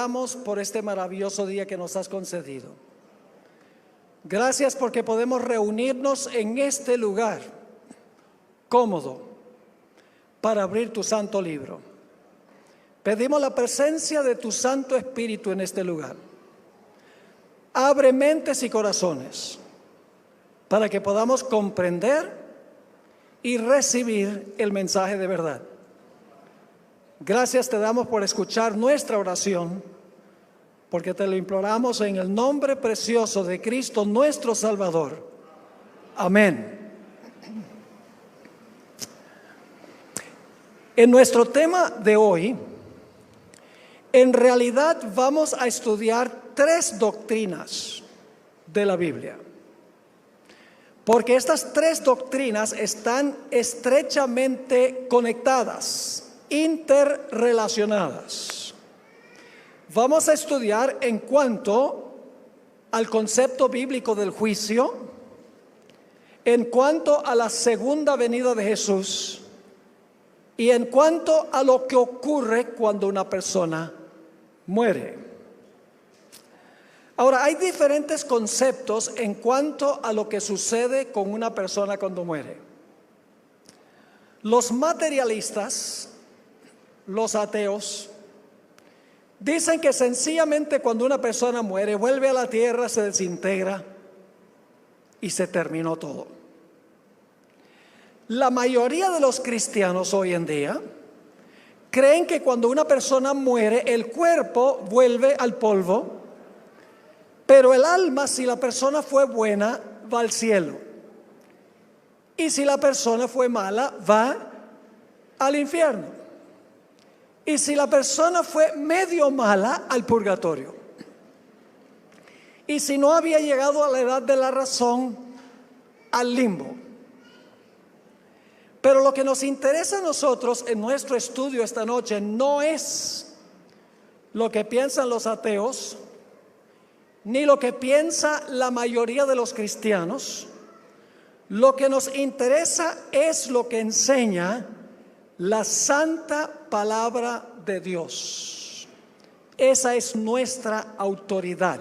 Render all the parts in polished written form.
damos por este maravilloso día que nos has concedido. Gracias porque podemos reunirnos en este lugar cómodo para abrir tu santo libro. Pedimos la presencia de tu Santo Espíritu en este lugar. Abre mentes y corazones para que podamos comprender y recibir el mensaje de verdad. Gracias te damos por escuchar nuestra oración, porque te lo imploramos en el nombre precioso de Cristo nuestro Salvador. Amén. En nuestro tema de hoy, en realidad vamos a estudiar 3 doctrinas de la Biblia, porque estas 3 doctrinas están estrechamente conectadas, interrelacionadas. Vamos a estudiar en cuanto al concepto bíblico del juicio, en cuanto a la segunda venida de Jesús y en cuanto a lo que ocurre cuando una persona muere. Ahora, hay diferentes conceptos en cuanto a lo que sucede con una persona cuando muere. Los materialistas, los ateos, dicen que sencillamente cuando una persona muere, vuelve a la tierra, se desintegra y se terminó todo. La mayoría de los cristianos hoy en día creen que cuando una persona muere, el cuerpo vuelve al polvo, pero el alma, si la persona fue buena, va al cielo. Y si la persona fue mala, va al infierno. Y si la persona fue medio mala, al purgatorio. Y si no había llegado a la edad de la razón, al limbo. Pero lo que nos interesa a nosotros en nuestro estudio esta noche no es lo que piensan los ateos, ni lo que piensa la mayoría de los cristianos. Lo que nos interesa es lo que enseña la santa palabra de Dios. Esa es nuestra autoridad.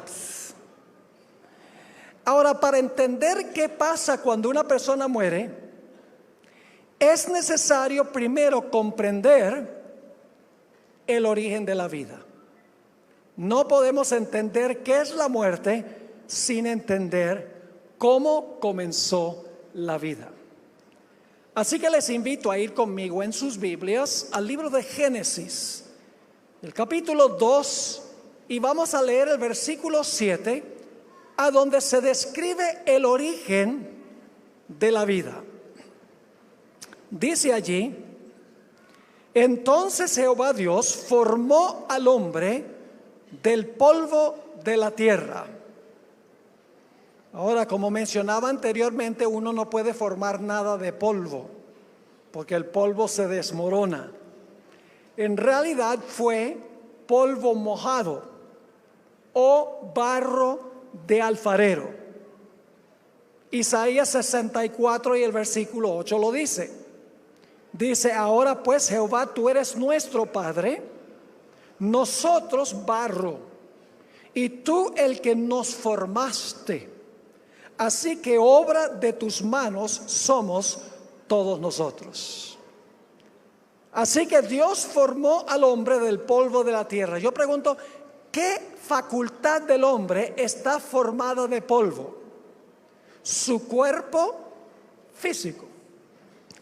Ahora, para entender qué pasa cuando una persona muere, es necesario primero comprender el origen de la vida. No podemos entender qué es la muerte sin entender cómo comenzó la vida. Así que les invito a ir conmigo en sus Biblias al libro de Génesis, el capítulo 2, y vamos a leer el versículo 7, a donde se describe el origen de la vida. Dice allí: entonces Jehová Dios formó al hombre del polvo de la tierra. Ahora, como mencionaba anteriormente, uno no puede formar nada de polvo, porque el polvo se desmorona. En realidad fue polvo mojado o barro de alfarero. Isaías 64 y el versículo 8 lo dice. Dice: ahora pues, Jehová, tú eres nuestro Padre, nosotros barro, y tú el que nos formaste. Así que obra de tus manos somos todos nosotros. Así que Dios formó al hombre del polvo de la tierra. Yo pregunto, ¿qué facultad del hombre está formada de polvo? Su cuerpo físico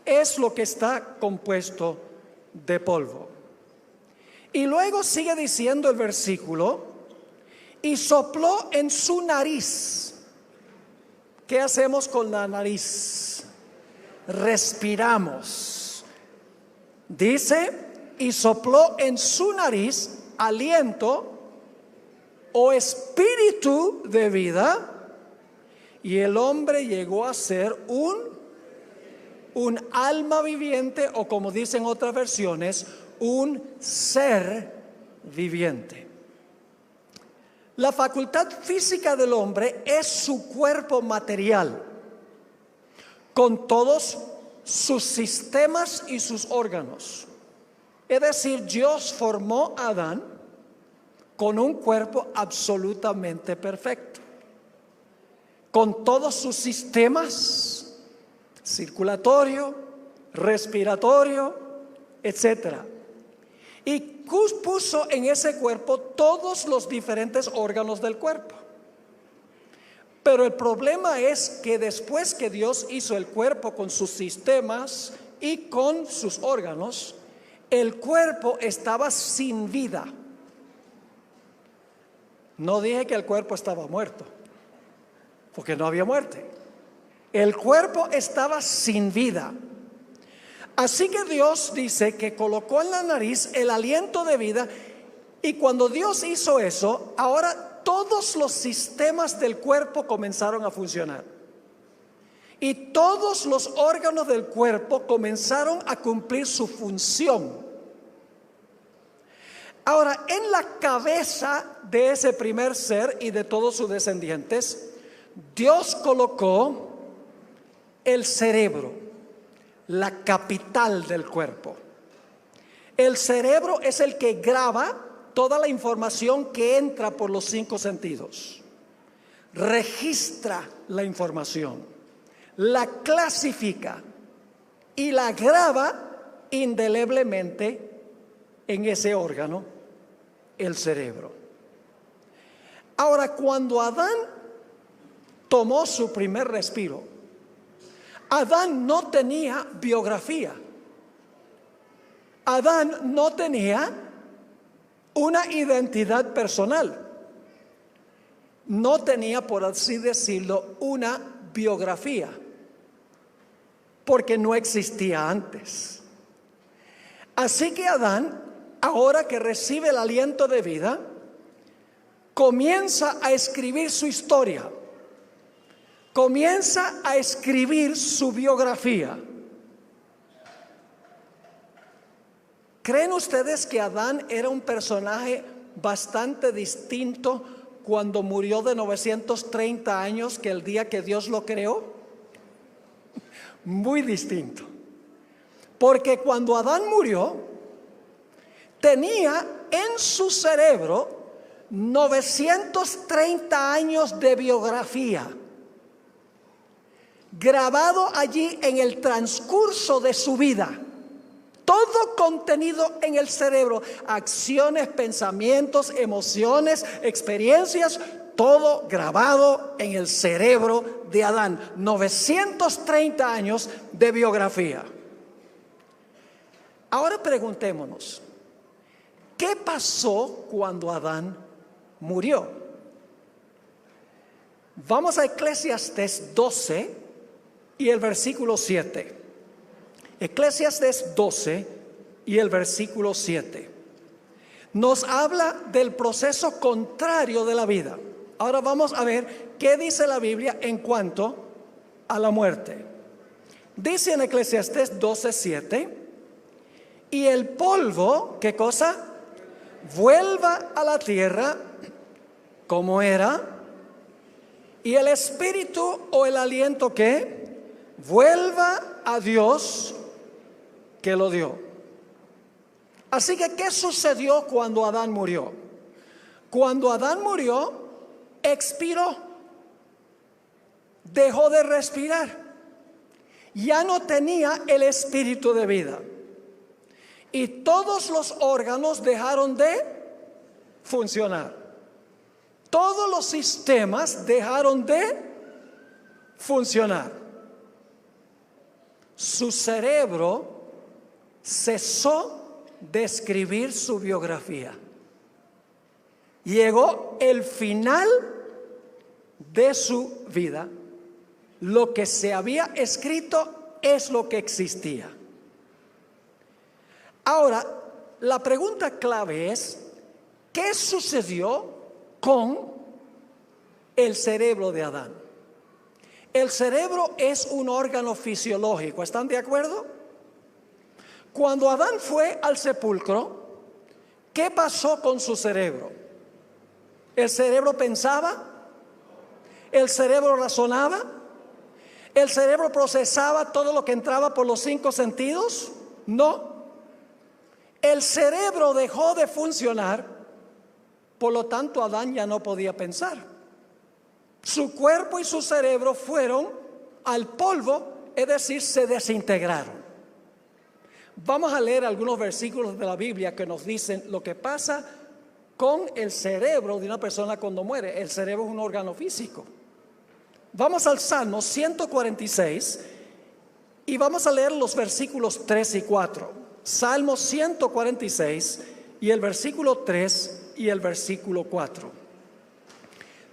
es lo que está compuesto de polvo. Y luego sigue diciendo el versículo: y sopló en su nariz. ¿Qué hacemos con la nariz? Respiramos. Dice: y sopló en su nariz aliento o espíritu de vida, y el hombre llegó a ser un alma viviente, o como dicen otras versiones, un ser viviente. La facultad física del hombre es su cuerpo material, con todos sus sistemas y sus órganos. Es decir, Dios formó a Adán con un cuerpo absolutamente perfecto, con todos sus sistemas circulatorio, respiratorio, etcétera. Y puso en ese cuerpo todos los diferentes órganos del cuerpo. Pero el problema es que después que Dios hizo el cuerpo con sus sistemas y con sus órganos, el cuerpo estaba sin vida. No dije que el cuerpo estaba muerto, porque no había muerte. El cuerpo estaba sin vida. Así que Dios dice que colocó en la nariz el aliento de vida, y cuando Dios hizo eso, ahora todos los sistemas del cuerpo comenzaron a funcionar. Y todos los órganos del cuerpo comenzaron a cumplir su función. Ahora, en la cabeza de ese primer ser y de todos sus descendientes, Dios colocó el cerebro, la capital del cuerpo. El cerebro es el que graba toda la información que entra por los 5 sentidos. Registra la información, la clasifica y la graba indeleblemente en ese órgano, el cerebro. Ahora, cuando Adán tomó su primer respiro, Adán no tenía biografía. Adán no tenía una identidad personal. No tenía, por así decirlo, una biografía, porque no existía antes. Así que Adán, ahora que recibe el aliento de vida, comienza a escribir su historia. Comienza a escribir su biografía. ¿Creen ustedes que Adán era un personaje bastante distinto cuando murió de 930 años que el día que Dios lo creó? Muy distinto. Porque cuando Adán murió, tenía en su cerebro 930 años de biografía, grabado allí en el transcurso de su vida. Todo contenido en el cerebro, acciones, pensamientos, emociones, experiencias, todo grabado en el cerebro de Adán. 930 años de biografía. Ahora preguntémonos, ¿qué pasó cuando Adán murió? Vamos a Eclesiastés 12 y el versículo 7. Eclesiastés 12 y el versículo 7 nos habla del proceso contrario de la vida. Ahora vamos a ver qué dice la Biblia en cuanto a la muerte. Dice en Eclesiastés 12:7: y el polvo, ¿qué cosa? Vuelva a la tierra como era, y el espíritu o el aliento, ¿qué? Vuelva a Dios que lo dio. Así que, ¿qué sucedió cuando Adán murió? Cuando Adán murió, expiró, dejó de respirar, ya no tenía el espíritu de vida, y todos los órganos dejaron de funcionar. Todos los sistemas dejaron de funcionar. Su cerebro cesó de escribir su biografía. Llegó el final de su vida. Lo que se había escrito es lo que existía. Ahora, la pregunta clave es: ¿qué sucedió con el cerebro de Adán? El cerebro es un órgano fisiológico, ¿están de acuerdo? Cuando Adán fue al sepulcro, ¿qué pasó con su cerebro? ¿El cerebro pensaba? ¿El cerebro razonaba? ¿El cerebro procesaba todo lo que entraba por los 5 sentidos? No. El cerebro dejó de funcionar Por lo tanto, Adán ya no podía pensar. Su cuerpo y su cerebro fueron al polvo, es decir, se desintegraron. Vamos a leer algunos versículos de la Biblia que nos dicen lo que pasa con el cerebro de una persona cuando muere. El cerebro es un órgano físico. Vamos al Salmo 146 y vamos a leer los versículos 3 y 4. Salmo 146 y el versículo 3 y el versículo 4.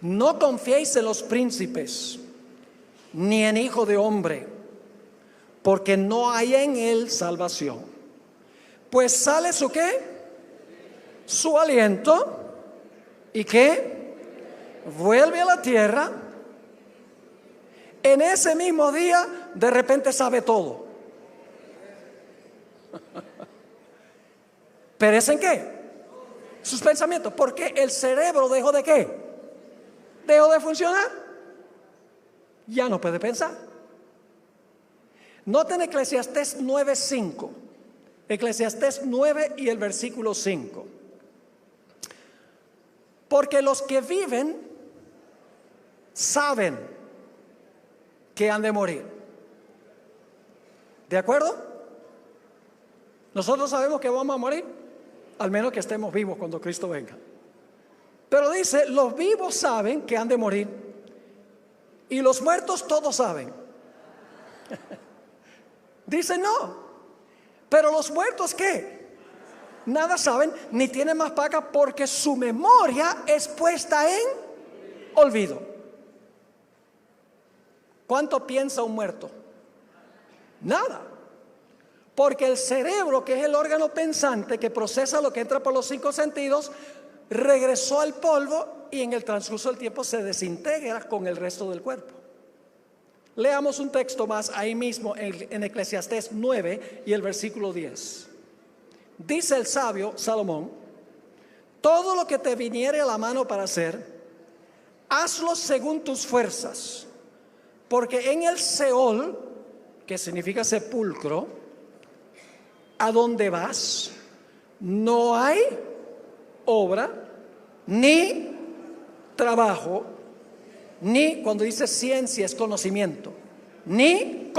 No confiéis en los príncipes, ni en hijo de hombre, porque no hay en él salvación. Pues sale su ¿qué? Su aliento, ¿y qué? Vuelve a la tierra. En ese mismo día, de repente sabe todo. ¿Perecen qué? Sus pensamientos. Porque el cerebro dejó de ¿qué? Dejó de funcionar. Ya no puede pensar. Noten Eclesiastés 9:5. Eclesiastés 9 y el versículo 5. Porque los que viven saben que han de morir. ¿De acuerdo? Nosotros sabemos que vamos a morir, al menos que estemos vivos cuando Cristo venga. Pero dice, los vivos saben que han de morir, y los muertos todos saben. Dice no, pero los muertos ¿qué? Nada saben, ni tienen más paga, porque su memoria es puesta en olvido. ¿Cuánto piensa un muerto? Nada. Porque el cerebro, que es el órgano pensante que procesa lo que entra por los 5 sentidos, regresó al polvo y en el transcurso del tiempo se desintegra con el resto del cuerpo. Leamos un texto más ahí mismo en Eclesiastés 9 y el versículo 10. Dice el sabio Salomón: todo lo que te viniere a la mano para hacer, hazlo según tus fuerzas, porque en el Seol, que significa sepulcro, a donde vas, no hay obra, ni trabajo, ni, cuando dice ciencia es conocimiento, ni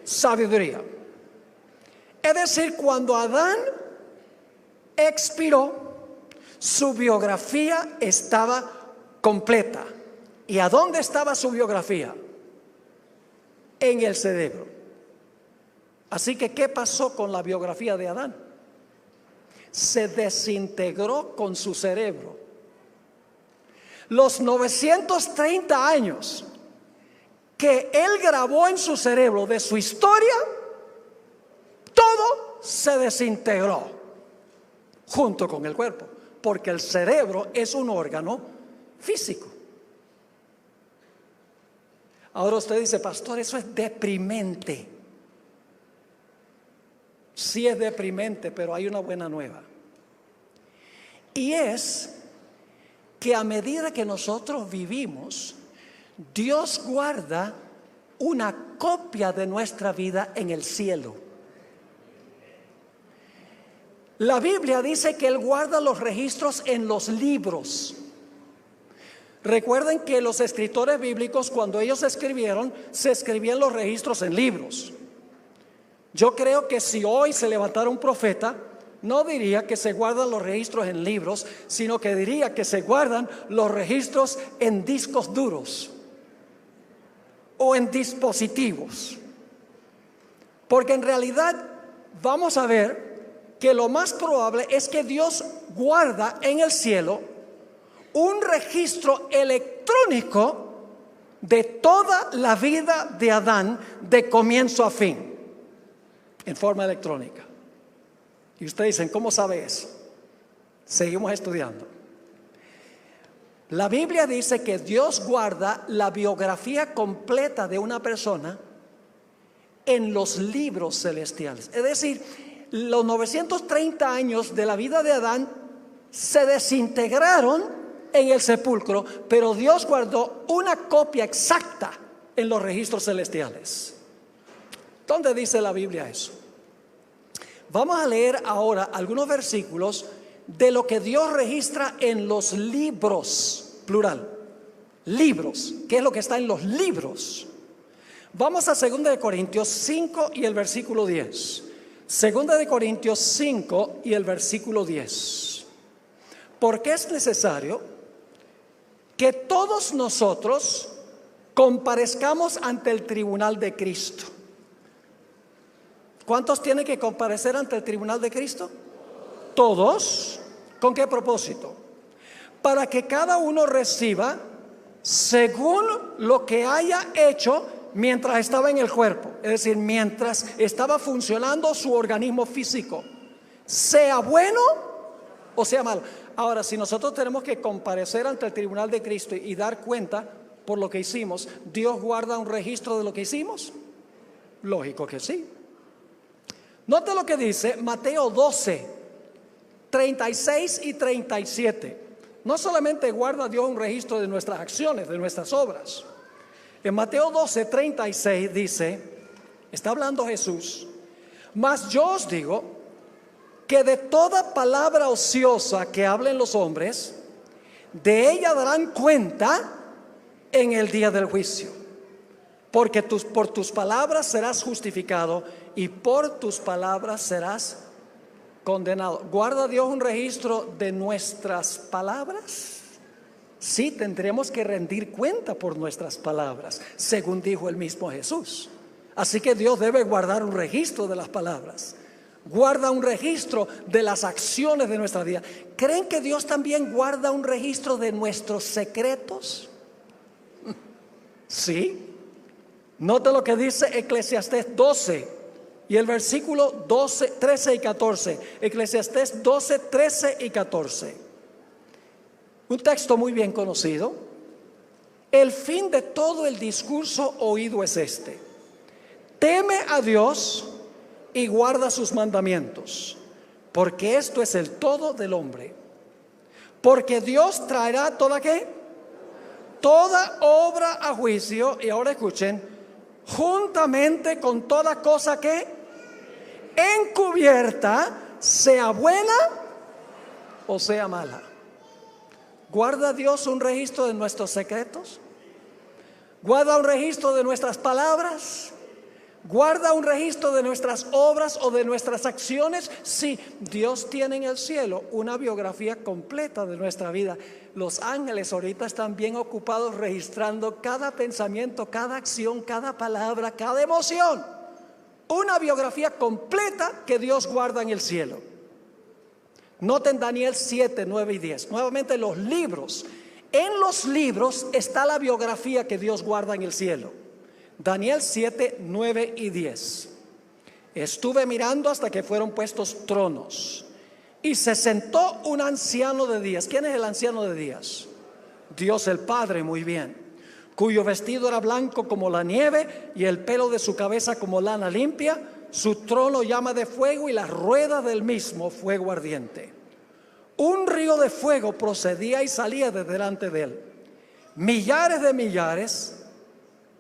sabiduría. Es decir, cuando Adán expiró, su biografía estaba completa. ¿Y a dónde estaba su biografía? En el cerebro. Así que, ¿qué pasó con la biografía de Adán? Se desintegró con su cerebro. Los 930 años que él grabó en su cerebro de su historia, todo se desintegró junto con el cuerpo, porque el cerebro es un órgano físico. Ahora usted dice, pastor, eso es deprimente. Sí es deprimente, pero hay una buena nueva. Y es que a medida que nosotros vivimos, Dios guarda una copia de nuestra vida en el cielo. La Biblia dice que Él guarda los registros en los libros. Recuerden que los escritores bíblicos, cuando ellos escribieron, se escribían los registros en libros. Yo creo que si hoy se levantara un profeta, no diría que se guardan los registros en libros, sino que diría que se guardan los registros en discos duros o en dispositivos. Porque en realidad vamos a ver que lo más probable es que Dios guarda en el cielo un registro electrónico de toda la vida de Adán de comienzo a fin, en forma electrónica. Y ustedes dicen, ¿cómo sabe eso? Seguimos estudiando. La Biblia dice que Dios guarda la biografía completa de una persona en los libros celestiales. Es decir, los 930 años de la vida de Adán se desintegraron en el sepulcro, pero Dios guardó una copia exacta en los registros celestiales. ¿Dónde dice la Biblia eso? Vamos a leer ahora algunos versículos de lo que Dios registra en los libros, plural, libros, ¿qué es lo que está en los libros? Vamos a 2 de Corintios 5 y el versículo 10. 2 de Corintios 5 y el versículo 10. Porque es necesario que todos nosotros comparezcamos ante el tribunal de Cristo. ¿Cuántos tienen que comparecer ante el tribunal de Cristo? Todos. ¿Con qué propósito? Para que cada uno reciba según lo que haya hecho mientras estaba en el cuerpo, es decir, mientras estaba funcionando su organismo físico, sea bueno o sea malo. Ahora, si nosotros tenemos que comparecer ante el tribunal de Cristo y dar cuenta por lo que hicimos, ¿Dios guarda un registro de lo que hicimos? Lógico que sí. Note lo que dice Mateo 12, 36 y 37. No solamente guarda Dios un registro de nuestras acciones, de nuestras obras. En Mateo 12, 36 dice, está hablando Jesús: mas yo os digo que de toda palabra ociosa que hablen los hombres, de ella darán cuenta en el día del juicio. Porque por tus palabras serás justificado y por tus palabras serás condenado. ¿Guarda Dios un registro de nuestras palabras? Sí, tendremos que rendir cuenta por nuestras palabras, según dijo el mismo Jesús. Así que Dios debe guardar un registro de las palabras. Guarda un registro de las acciones de nuestra vida. ¿Creen que Dios también guarda un registro de nuestros secretos? Sí. Note lo que dice Eclesiastés 12 y el versículo 12, 13 y 14. Eclesiastés 12, 13 y 14. Un texto muy bien conocido. El fin de todo el discurso oído es este: teme a Dios y guarda sus mandamientos, porque esto es el todo del hombre. Porque Dios traerá toda toda obra a juicio, y ahora escuchen, juntamente con toda cosa que encubierta, sea buena o sea mala. ¿Guarda Dios un registro de nuestros secretos? ¿Guarda un registro de nuestras palabras? ¿Guarda un registro de nuestras obras o de nuestras acciones? Sí, Dios tiene en el cielo una biografía completa de nuestra vida. Los ángeles ahorita están bien ocupados registrando cada pensamiento, cada acción, cada palabra, cada emoción. Una biografía completa que Dios guarda en el cielo. Noten Daniel 7, 9 y 10. Nuevamente los libros. En los libros está la biografía que Dios guarda en el cielo. Daniel 7, 9 y 10. Estuve mirando hasta que fueron puestos tronos, y se sentó un anciano de días. ¿Quién es el anciano de días? Dios el Padre, muy bien. Cuyo vestido era blanco como la nieve y el pelo de su cabeza como lana limpia. Su trono llama de fuego y la rueda del mismo fuego ardiente. Un río de fuego procedía y salía de delante de él. Millares de millares,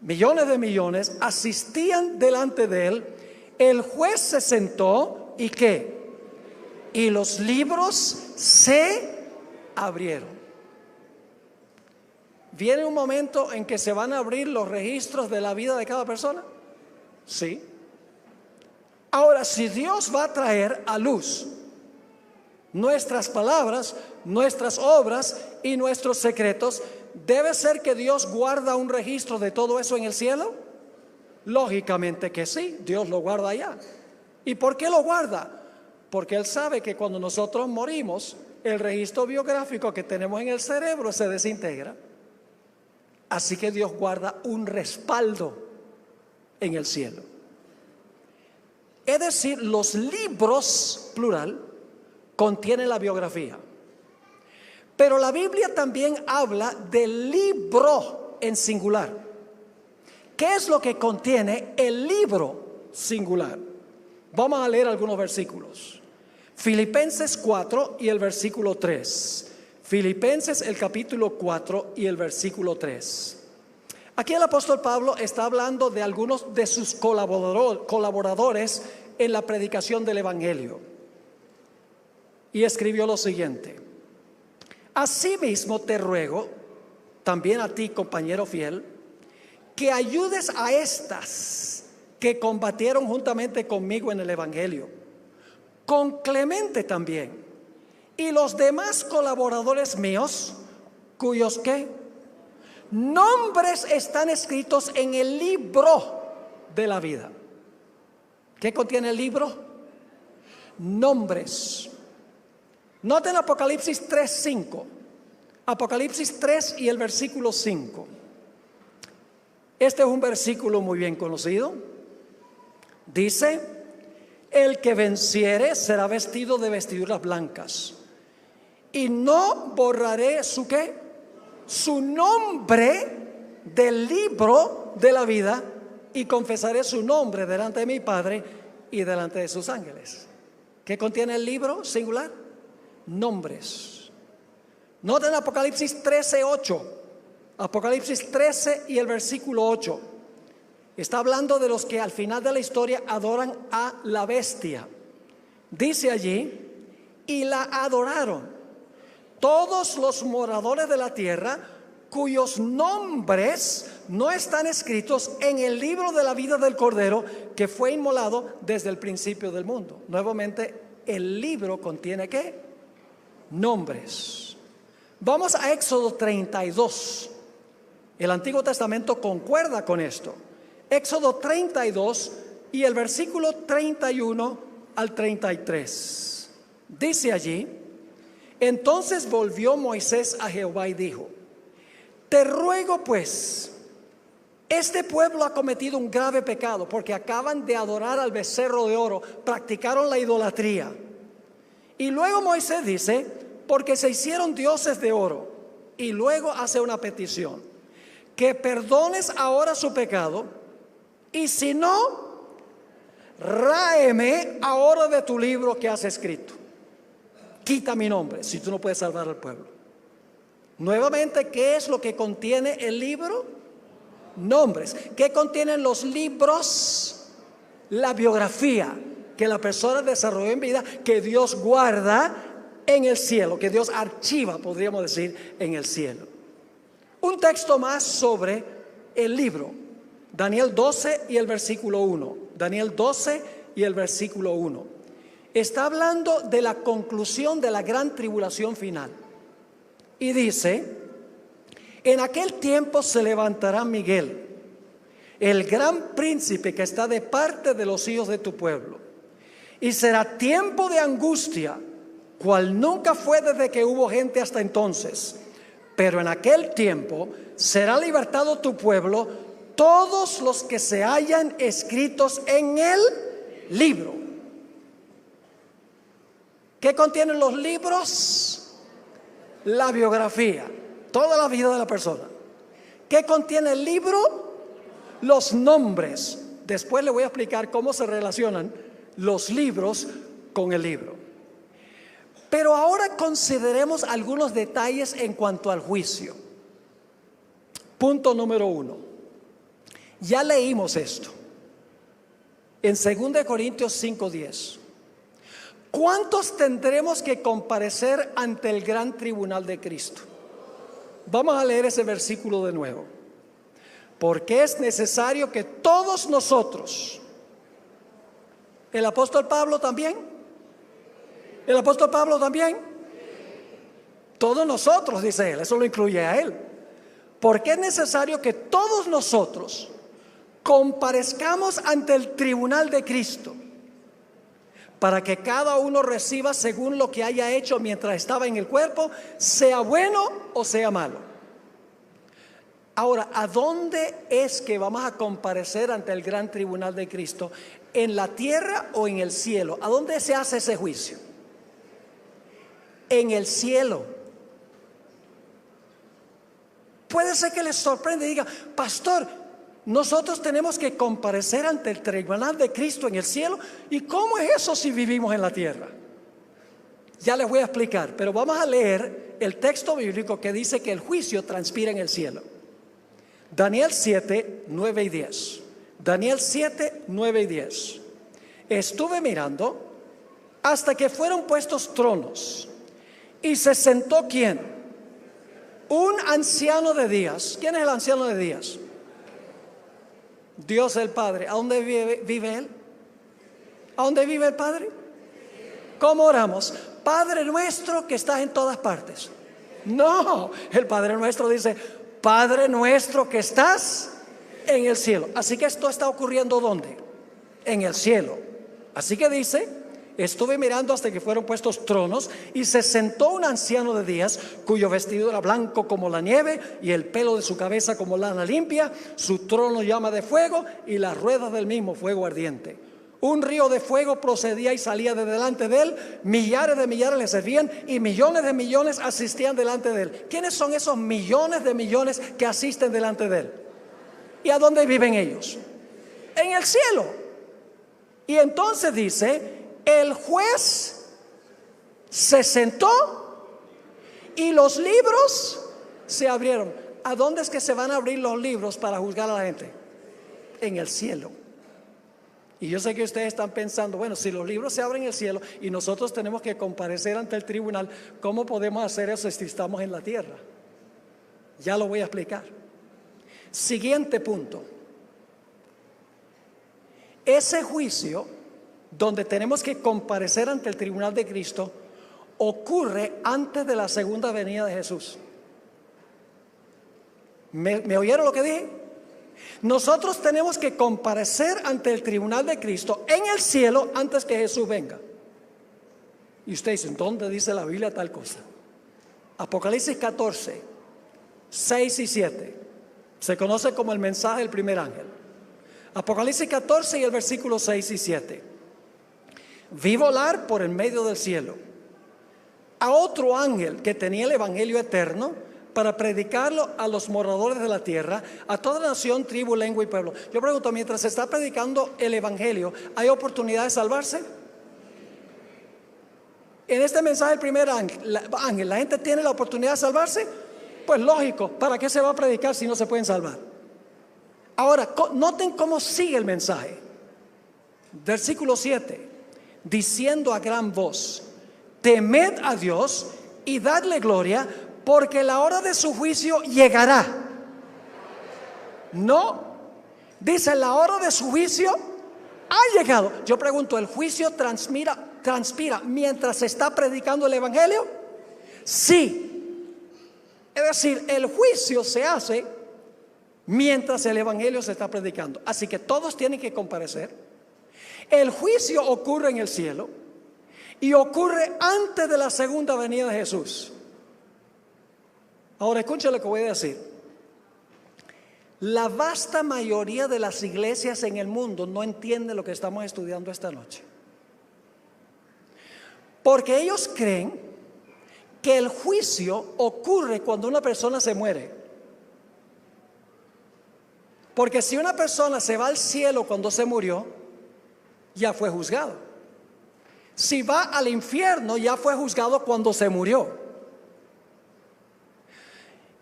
millones de millones asistían delante de él. El juez se sentó y ¿qué? Y los libros se abrieron. ¿Viene un momento en que se van a abrir los registros de la vida de cada persona? Sí. Ahora, si Dios va a traer a luz nuestras palabras, nuestras obras y nuestros secretos, ¿debe ser que Dios guarda un registro de todo eso en el cielo? Lógicamente que sí, Dios lo guarda allá. ¿Y por qué lo guarda? Porque Él sabe que cuando nosotros morimos, el registro biográfico que tenemos en el cerebro se desintegra. Así que Dios guarda un respaldo en el cielo. Es decir, los libros, plural, contienen la biografía. Pero la Biblia también habla del libro en singular. ¿Qué es lo que contiene el libro singular? Vamos a leer algunos versículos. Filipenses 4 y el versículo 3. Filipenses el capítulo 4 y el versículo 3. Aquí el apóstol Pablo está hablando de algunos de sus colaboradores en la predicación del evangelio. y escribió lo siguiente: asimismo te ruego, también a ti, compañero fiel, que ayudes a estas que combatieron juntamente conmigo en el Evangelio, con Clemente también, y los demás colaboradores míos, cuyos ¿qué? Nombres están escritos en el libro de la vida. ¿Qué contiene el libro? Nombres. Noten Apocalipsis 3:5. Apocalipsis 3 y el versículo 5. Este es un versículo muy bien conocido. Dice: el que venciere será vestido de vestiduras blancas, y no borraré su ¿qué? Su nombre del libro de la vida, y confesaré su nombre delante de mi Padre y delante de sus ángeles. ¿Qué contiene el libro singular? Nombres. Noten Apocalipsis 13:8. Apocalipsis 13 y el versículo 8. Está hablando de los que al final de la historia adoran a la bestia. Dice allí: y la adoraron todos los moradores de la tierra, cuyos nombres no están escritos en el libro de la vida del Cordero, que fue inmolado desde el principio del mundo. Nuevamente, el libro contiene ¿qué? Nombres. Vamos a Éxodo 32. El Antiguo Testamento concuerda con esto. Éxodo 32 y el versículo 31 al 33. Dice allí: entonces volvió Moisés a Jehová y dijo: te ruego pues, este pueblo ha cometido un grave pecado, porque acaban de adorar al becerro de oro, practicaron la idolatría. Y luego Moisés dice: porque se hicieron dioses de oro. Y luego hace una petición: que perdones ahora su pecado, y si no, ráeme ahora de tu libro que has escrito. Quita mi nombre si tú no puedes salvar al pueblo. Nuevamente, ¿qué es lo que contiene el libro? Nombres. ¿Qué contienen los libros? La biografía que la persona desarrolló en vida, que Dios guarda en el cielo, que Dios archiva, podríamos decir, en el cielo. Un texto más sobre el libro. Daniel 12 y el versículo 1. Daniel 12 y el versículo 1. Está hablando de la conclusión de la gran tribulación final. Y dice: en aquel tiempo se levantará Miguel, el gran príncipe que está de parte de los hijos de tu pueblo, y será tiempo de angustia, cual nunca fue desde que hubo gente hasta entonces. Pero en aquel tiempo será libertado tu pueblo, todos los que se hallan escritos en el libro. ¿Qué contienen los libros? La biografía, toda la vida de la persona. ¿Qué contiene el libro? Los nombres. Después le voy a explicar cómo se relacionan los libros con el libro. Pero ahora consideremos algunos detalles en cuanto al juicio. Punto número 1. Ya leímos esto en 2 Corintios 5:10. ¿Cuántos tendremos que comparecer ante el gran tribunal de Cristo? Vamos a leer ese versículo de nuevo. Porque es necesario que todos nosotros, el apóstol Pablo también, todos nosotros, dice él, eso lo incluye a él. Porque es necesario que todos nosotros comparezcamos ante el tribunal de Cristo, para que cada uno reciba según lo que haya hecho mientras estaba en el cuerpo, sea bueno o sea malo. Ahora, ¿a dónde es que vamos a comparecer ante el gran tribunal de Cristo? ¿En la tierra o en el cielo? ¿A dónde se hace ese juicio? En el cielo. Puede ser que les sorprenda y diga: pastor, nosotros tenemos que comparecer ante el tribunal de Cristo en el cielo. ¿Y cómo es eso si vivimos en la tierra? Ya les voy a explicar, pero vamos a leer el texto bíblico que dice que el juicio transpira en el cielo. Daniel 7, 9 y 10. Daniel 7, 9 y 10. Estuve mirando hasta que fueron puestos tronos. Y se sentó ¿quién? Un anciano de días. ¿Quién es el anciano de días? Dios el Padre. ¿A dónde vive Él? ¿A dónde vive el Padre? ¿Cómo oramos? Padre nuestro que estás en todas partes. No, el Padre nuestro dice, Padre nuestro que estás en el cielo. Así que esto está ocurriendo ¿dónde? En el cielo. Así que dice, estuve mirando hasta que fueron puestos tronos y se sentó un anciano de días cuyo vestido era blanco como la nieve y el pelo de su cabeza como lana limpia, su trono llama de fuego y las ruedas del mismo fuego ardiente. Un río de fuego procedía y salía de delante de él, millares de millares le servían y millones de millones asistían delante de él. ¿Quiénes son esos millones de millones que asisten delante de él? ¿Y a dónde viven ellos? En el cielo. Y entonces dice, el juez se sentó y los libros se abrieron. ¿A dónde es que se van a abrir los libros para juzgar a la gente? En el cielo. Y yo sé que ustedes están pensando, bueno, si los libros se abren en el cielo y nosotros tenemos que comparecer ante el tribunal, ¿cómo podemos hacer eso si estamos en la tierra? Ya lo voy a explicar. Siguiente punto. Ese juicio donde tenemos que comparecer ante el tribunal de Cristo ocurre antes de la segunda venida de Jesús. ¿Me oyeron lo que dije? Nosotros tenemos que comparecer ante el tribunal de Cristo en el cielo antes que Jesús venga. Y ustedes dicen, ¿dónde dice la Biblia tal cosa? Apocalipsis 14, 6 y 7. Se conoce como el mensaje del primer ángel. Apocalipsis 14 y el versículo 6 y 7. Vi volar por el medio del cielo a otro ángel que tenía el evangelio eterno para predicarlo a los moradores de la tierra, a toda nación, tribu, lengua y pueblo. Yo pregunto, mientras se está predicando el evangelio, ¿hay oportunidad de salvarse? En este mensaje del primer ángel, ¿la gente tiene la oportunidad de salvarse? Pues lógico, ¿para qué se va a predicar si no se pueden salvar? Ahora, noten cómo sigue el mensaje. Versículo 7, diciendo a gran voz, temed a Dios y dadle gloria, porque la hora de su juicio llegará. No, dice la hora de su juicio ha llegado. Yo pregunto, ¿el juicio transpira mientras se está predicando el evangelio? Sí. Es decir, el juicio se hace mientras el evangelio se está predicando. Así que todos tienen que comparecer. El juicio ocurre en el cielo y ocurre antes de la segunda venida de Jesús. Ahora escuchen lo que voy a decir. La vasta mayoría de las iglesias en el mundo no entienden lo que estamos estudiando esta noche. Porque ellos creen que el juicio ocurre cuando una persona se muere. Porque si una persona se va al cielo cuando se murió, ya fue juzgado. Si va al infierno, ya fue juzgado cuando se murió.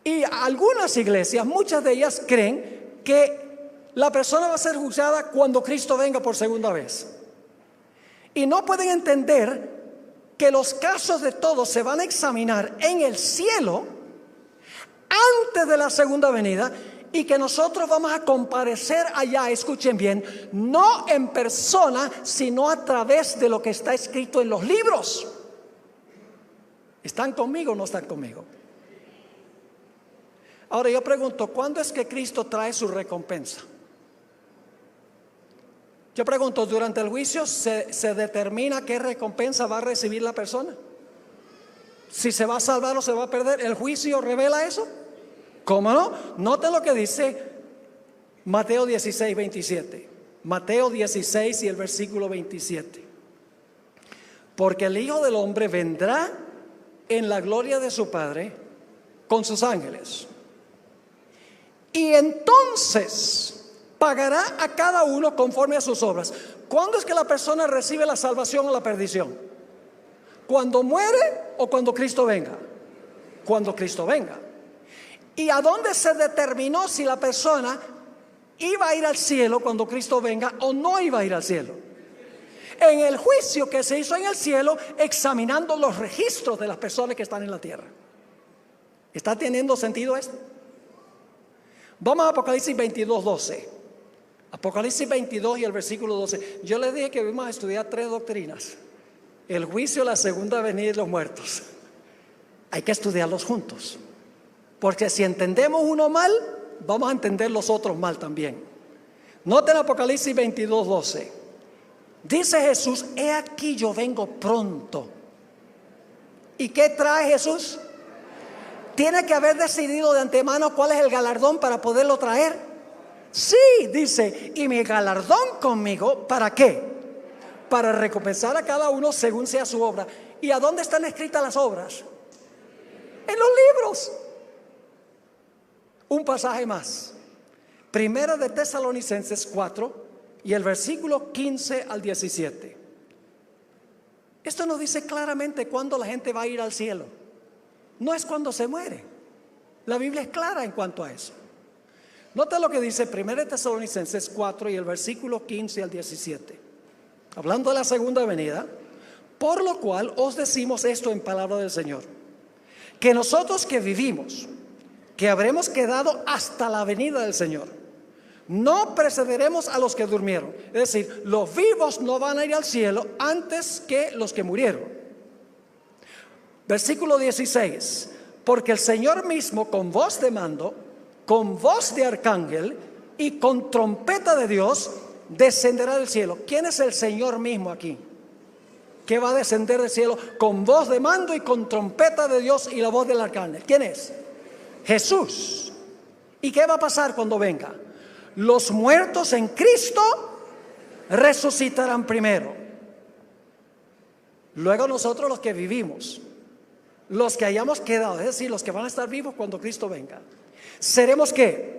Y algunas iglesias, muchas de ellas creen que la persona va a ser juzgada cuando Cristo venga por segunda vez. Y no pueden entender que los casos de todos se van a examinar en el cielo antes de la segunda venida y que nosotros vamos a comparecer allá, escuchen bien, no en persona, sino a través de lo que está escrito en los libros. ¿Están conmigo o no están conmigo? Ahora yo pregunto, ¿cuándo es que Cristo trae su recompensa? Yo pregunto, ¿durante el juicio se determina qué recompensa va a recibir la persona? Si se va a salvar o se va a perder. ¿El juicio revela eso? ¿Cómo no? Noten lo que dice Mateo 16, 27. Mateo 16 y el versículo 27. Porque el Hijo del Hombre vendrá en la gloria de su Padre con sus ángeles. Y entonces pagará a cada uno conforme a sus obras. ¿Cuándo es que la persona recibe la salvación o la perdición? ¿Cuando muere o cuando Cristo venga? Cuando Cristo venga. ¿Y a dónde se determinó si la persona iba a ir al cielo cuando Cristo venga o no iba a ir al cielo? en el juicio que se hizo en el cielo, examinando los registros de las personas que están en la tierra. ¿Está teniendo sentido esto? Vamos a Apocalipsis 22, 12. Apocalipsis 22 y el versículo 12. Yo les dije que vamos a estudiar 3 doctrinas: el juicio, la segunda venida y los muertos. Hay que estudiarlos juntos, porque si entendemos uno mal, vamos a entender los otros mal también. Noten Apocalipsis 22, 12. Dice Jesús: he aquí yo vengo pronto. ¿Y qué trae Jesús? ¿Tiene que haber decidido de antemano cuál es el galardón para poderlo traer? Sí, dice, y mi galardón conmigo, ¿para qué? Para recompensar a cada uno según sea su obra. ¿Y a dónde están escritas las obras? En los libros. Un pasaje más. Primera de Tesalonicenses 4 y el versículo 15 al 17. Esto nos dice claramente cuándo la gente va a ir al cielo. No es cuando se muere. La Biblia es clara en cuanto a eso. Nota lo que dice 1 Tesalonicenses 4 y el versículo 15 al 17. Hablando de la segunda venida: por lo cual os decimos esto en palabra del Señor, que nosotros que vivimos, que habremos quedado hasta la venida del Señor, no precederemos a los que durmieron. Es decir, los vivos no van a ir al cielo antes que los que murieron. Versículo 16: porque el Señor mismo, con voz de mando, con voz de arcángel y con trompeta de Dios, descenderá del cielo. ¿Quién es el Señor mismo aquí? ¿Qué va a descender del cielo con voz de mando y con trompeta de Dios y la voz del arcángel? ¿Quién es? Jesús. ¿Y qué va a pasar cuando venga? Los muertos en Cristo resucitarán primero. Luego nosotros, los que vivimos, los que hayamos quedado, es decir, los que van a estar vivos cuando Cristo venga, seremos ¿qué?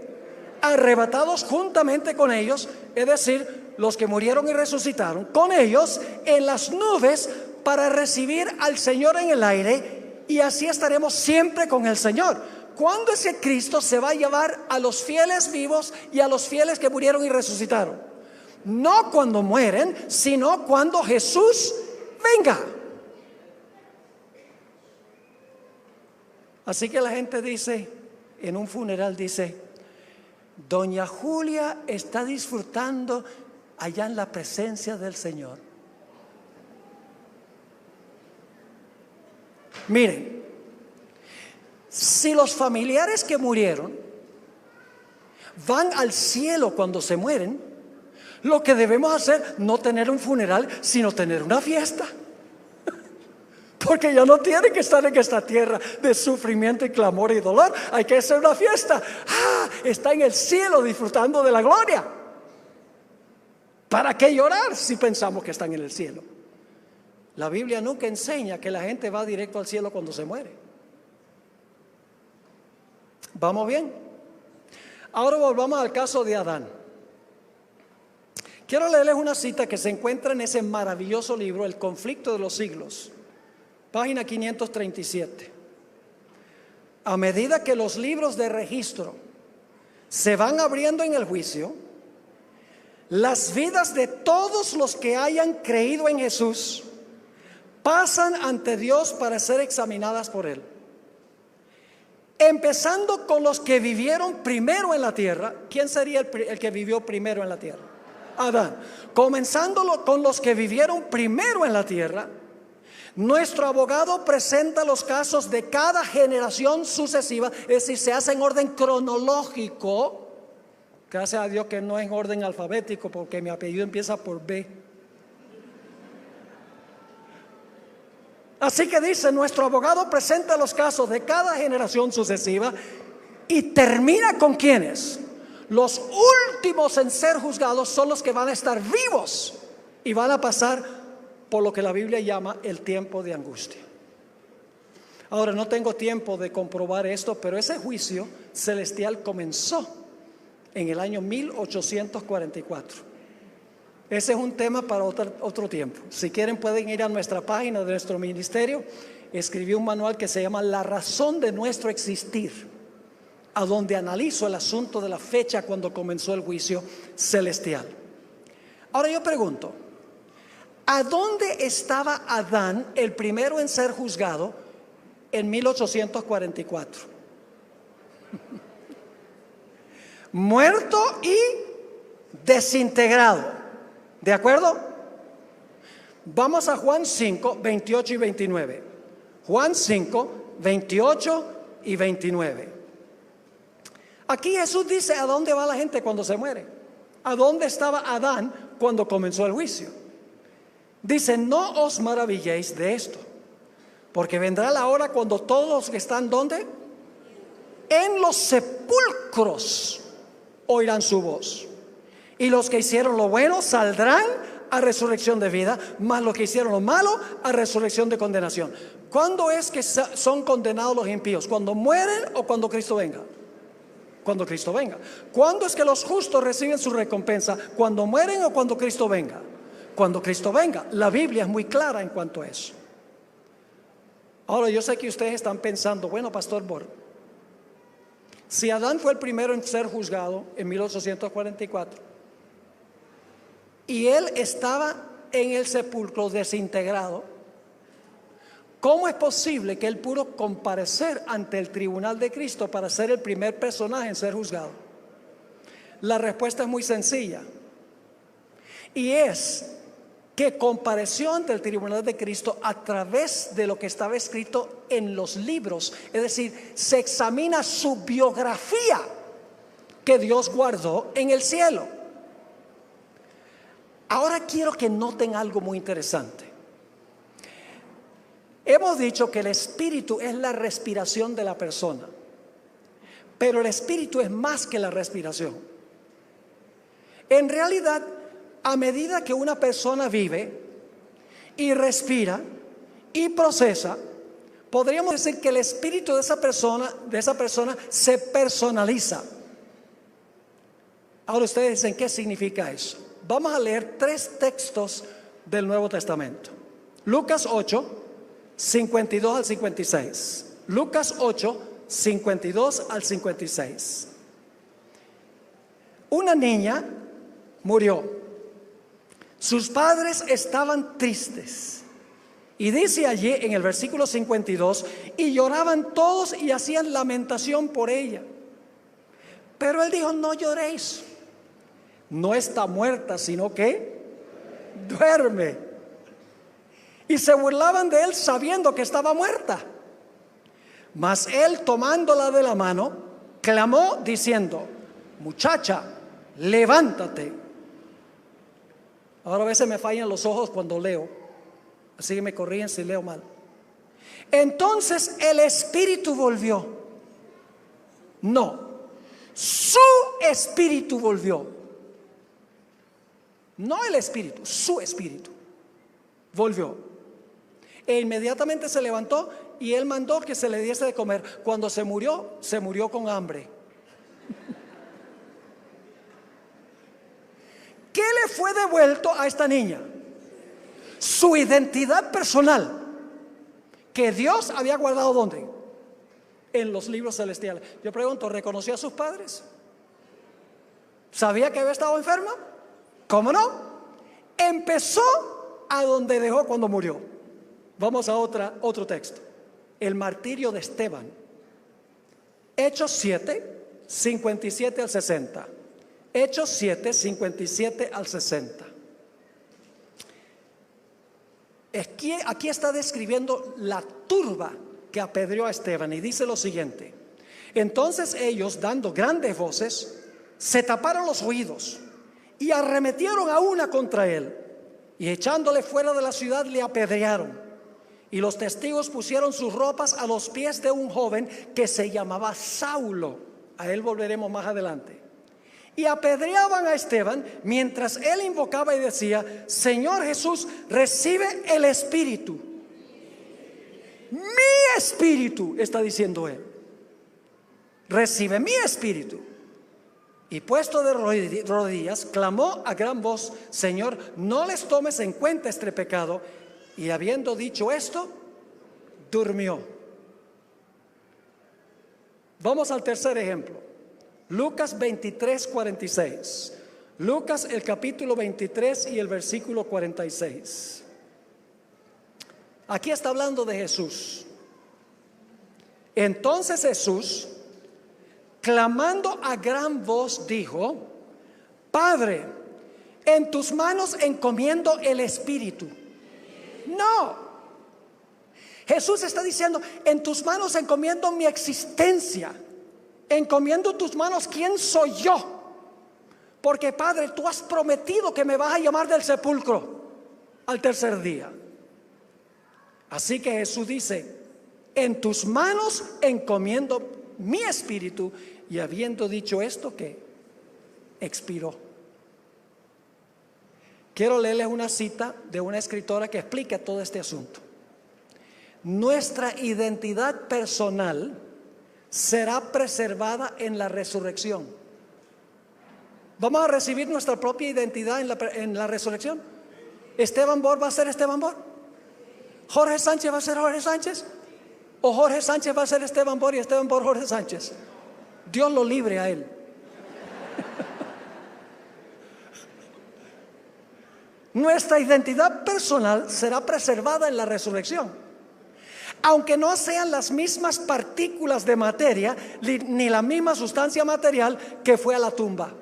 Arrebatados juntamente con ellos, es decir, los que murieron y resucitaron, con ellos en las nubes para recibir al Señor en el aire, y así estaremos siempre con el Señor. ¿Cuándo es que Cristo se va a llevar a los fieles vivos y a los fieles que murieron y resucitaron? No cuando mueren, sino cuando Jesús venga. Así que la gente dice, en un funeral dice: doña Julia está disfrutando allá en la presencia del Señor. Miren, si los familiares que murieron van al cielo cuando se mueren, lo que debemos hacer no tener un funeral, sino tener una fiesta. Porque ya no tienen que estar en esta tierra de sufrimiento y clamor y dolor. Hay que hacer una fiesta. Está en el cielo disfrutando de la gloria. ¿Para qué llorar si pensamos que están en el cielo? La Biblia nunca enseña que la gente va directo al cielo cuando se muere. ¿Vamos bien? Ahora volvamos al caso de Adán. Quiero leerles una cita que se encuentra en ese maravilloso libro, El conflicto de los siglos. Página 537. A medida que los libros de registro se van abriendo en el juicio, las vidas de todos los que hayan creído en Jesús pasan ante Dios para ser examinadas por Él. Empezando con los que vivieron primero en la tierra. ¿Quién sería el que vivió primero en la tierra? Adán. Comenzándolo con los que vivieron primero en la tierra, nuestro abogado presenta los casos de cada generación sucesiva, es decir, se hace en orden cronológico. Gracias a Dios que no en orden alfabético, porque mi apellido empieza por B. Así que dice, nuestro abogado presenta los casos de cada generación sucesiva y termina con ¿quiénes? Los últimos en ser juzgados son los que van a estar vivos y van a pasar por lo que la Biblia llama el tiempo de angustia. Ahora, no tengo tiempo de comprobar esto, pero ese juicio celestial comenzó en el año 1844. Ese es un tema para otro tiempo. Si quieren pueden ir a nuestra página de nuestro ministerio. Escribí un manual que se llama La razón de nuestro existir, a donde analizo el asunto de la fecha cuando comenzó el juicio celestial. Ahora yo pregunto, ¿A dónde estaba Adán, el primero en ser juzgado, en 1844? Muerto y desintegrado. ¿De acuerdo? Vamos a Juan 5, 28 y 29. Juan 5, 28 y 29. Aquí Jesús dice a dónde va la gente cuando se muere. ¿A dónde estaba Adán cuando comenzó el juicio? Dice: no os maravilléis de esto, porque vendrá la hora cuando todos los que están, ¿dónde? En los sepulcros oirán su voz. Y los que hicieron lo bueno saldrán a resurrección de vida, mas los que hicieron lo malo a resurrección de condenación. ¿Cuándo es que son condenados los impíos? ¿Cuando mueren o cuando Cristo venga? Cuando Cristo venga. ¿Cuándo es que los justos reciben su recompensa? ¿Cuando mueren o cuando Cristo venga? Cuando Cristo venga. La Biblia es muy clara en cuanto a eso. Ahora, yo sé que ustedes están pensando: bueno, Pastor Bor, si Adán fue el primero en ser juzgado en 1844 y él estaba en el sepulcro desintegrado, ¿cómo es posible que él pudo comparecer ante el tribunal de Cristo para ser el primer personaje en ser juzgado? La respuesta es muy sencilla, y es que compareció ante el tribunal de Cristo a través de lo que estaba escrito en los libros. Es decir, se examina su biografía que Dios guardó en el cielo. Ahora quiero que noten algo muy interesante. Hemos dicho que el espíritu es la respiración de la persona, pero el espíritu es más que la respiración. En realidad, a medida que una persona vive y respira y procesa, podríamos decir que el espíritu de esa persona se personaliza. Ahora ustedes dicen: ¿qué significa eso? Vamos a leer 3 textos del Nuevo Testamento. Lucas 8, 52 al 56. Lucas 8, 52 al 56. Una niña murió. Sus padres estaban tristes. Y dice allí en el versículo 52: y lloraban todos y hacían lamentación por ella. Pero él dijo: no lloréis, no está muerta, sino que duerme. Y se burlaban de él sabiendo que estaba muerta. Mas él, tomándola de la mano, clamó diciendo: muchacha, levántate. Ahora a veces me fallan los ojos cuando leo, así que me corrigen si leo mal. Entonces el espíritu volvió. No, su espíritu volvió. No el espíritu, su espíritu volvió. E inmediatamente se levantó y él mandó que se le diese de comer. Cuando se murió con hambre. ¿Qué le fue devuelto a esta niña? Su identidad personal, que Dios había guardado, ¿dónde? En los libros celestiales. Yo pregunto: ¿reconoció a sus padres? ¿Sabía que había estado enferma? ¿Cómo no? Empezó a donde dejó cuando murió. Vamos a otro texto: el martirio de Esteban. Hechos 7, 57 al 60. Hechos 7, 57 al 60. Aquí está describiendo la turba que apedreó a Esteban, y dice lo siguiente: entonces ellos, dando grandes voces, se taparon los oídos y arremetieron a una contra él, y echándole fuera de la ciudad le apedrearon. Y los testigos pusieron sus ropas a los pies de un joven que se llamaba Saulo. A él volveremos más adelante. Y apedreaban a Esteban mientras él invocaba y decía: Señor Jesús, recibe el espíritu. Mi espíritu, está diciendo él. Recibe mi espíritu. Y puesto de rodillas, clamó a gran voz: Señor, no les tomes en cuenta este pecado. Y habiendo dicho esto, durmió. Vamos al tercer ejemplo. Lucas 23, 46. Lucas el capítulo 23 y el versículo 46. Aquí está hablando de Jesús. Entonces Jesús, clamando a gran voz, dijo: Padre, en tus manos encomiendo el Espíritu. No, Jesús está diciendo: en tus manos encomiendo mi existencia, encomiendo tus manos quién soy yo, porque Padre, tú has prometido que me vas a llamar del sepulcro al tercer día. Así que Jesús dice: en tus manos encomiendo mi espíritu. Y habiendo dicho esto, que expiró. Quiero leerles una cita de una escritora que explica todo este asunto. Nuestra identidad personal será preservada en la resurrección. ¿Vamos a recibir nuestra propia identidad en la resurrección? ¿Esteban Bor va a ser Esteban Bor? ¿Jorge Sánchez va a ser Jorge Sánchez? ¿O Jorge Sánchez va a ser Esteban Bor y Esteban Bor Jorge Sánchez? Dios lo libre a él. Nuestra identidad personal será preservada en la resurrección, aunque no sean las mismas partículas de materia ni la misma sustancia material que fue a la tumba.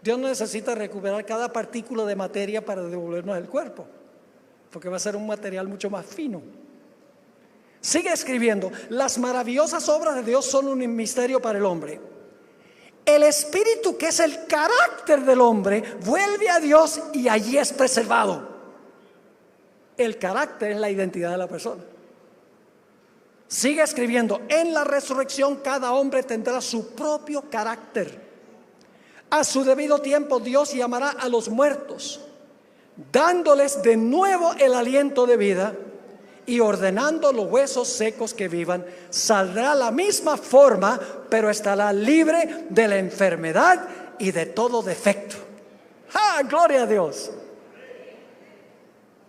Dios no necesita recuperar cada partícula de materia para devolvernos el cuerpo, porque va a ser un material mucho más fino. Sigue escribiendo: las maravillosas obras de Dios son un misterio para el hombre. El espíritu, que es el carácter del hombre, vuelve a Dios y allí es preservado. El carácter es la identidad de la persona. Sigue escribiendo: en la resurrección cada hombre tendrá su propio carácter. A su debido tiempo Dios llamará a los muertos, dándoles de nuevo el aliento de vida y ordenando los huesos secos que vivan. Saldrá la misma forma, pero estará libre de la enfermedad y de todo defecto. ¡Ah, gloria a Dios!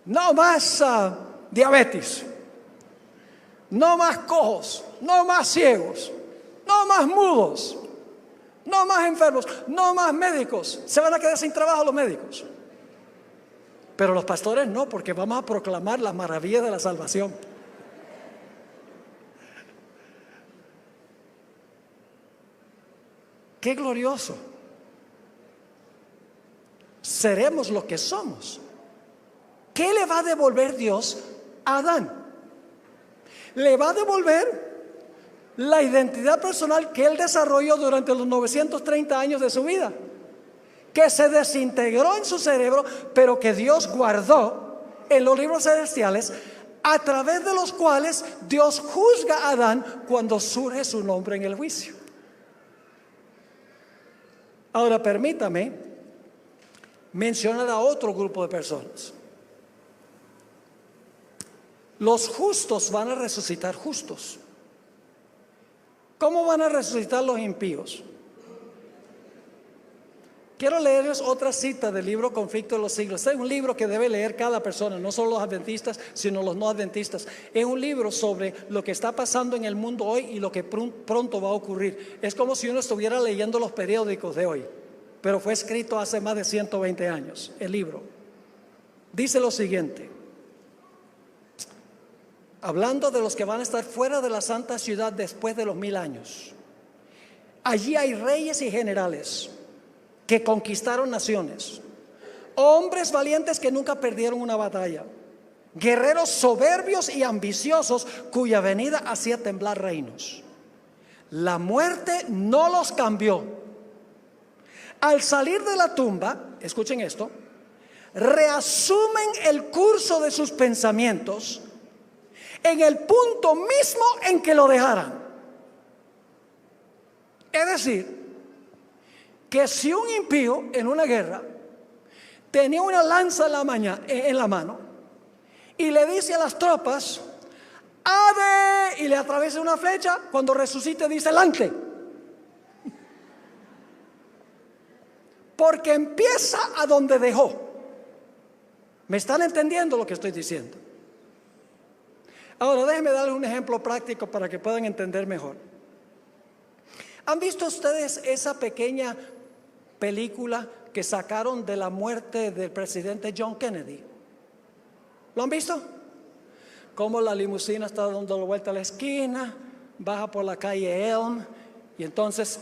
No más diabetes, no más cojos, no más ciegos, no más mudos, no más enfermos, no más médicos. Se van a quedar sin trabajo los médicos. Pero los pastores no, porque vamos a proclamar las maravillas de la salvación. ¡Qué glorioso! Seremos lo que somos. ¿Qué le va a devolver Dios a Adán? Le va a devolver la identidad personal que él desarrolló durante los 930 años de su vida, que se desintegró en su cerebro, pero que Dios guardó en los libros celestiales, a través de los cuales Dios juzga a Adán cuando surge su nombre en el juicio. Ahora permítame mencionar a otro grupo de personas. Los justos van a resucitar justos. ¿Cómo van a resucitar los impíos? Quiero leerles otra cita del libro Conflicto de los Siglos. Este es un libro que debe leer cada persona, no solo los adventistas, sino los no adventistas. Es un libro sobre lo que está pasando en el mundo hoy y lo que pronto va a ocurrir. Es como si uno estuviera leyendo los periódicos de hoy, pero fue escrito hace más de 120 años. El libro dice lo siguiente, hablando de los que van a estar fuera de la santa ciudad después de los 1000 años. Allí hay reyes y generales que conquistaron naciones, hombres valientes que nunca perdieron una batalla, guerreros soberbios y ambiciosos cuya venida hacía temblar reinos. La muerte no los cambió. Al salir de la tumba, escuchen esto, reasumen el curso de sus pensamientos en el punto mismo en que lo dejaran. Es decir, que si un impío en una guerra tenía una lanza en la mano y le dice a las tropas ¡Ave! Y le atraviesa una flecha, cuando resucite dice ¡Lance! Porque empieza a donde dejó. ¿Me están entendiendo lo que estoy diciendo? Ahora déjenme darles un ejemplo práctico para que puedan entender mejor. ¿Han visto ustedes esa pequeña película que sacaron de la muerte del presidente John Kennedy? ¿Lo han visto? Como la limusina está dando la vuelta a la esquina, baja por la calle Elm, y entonces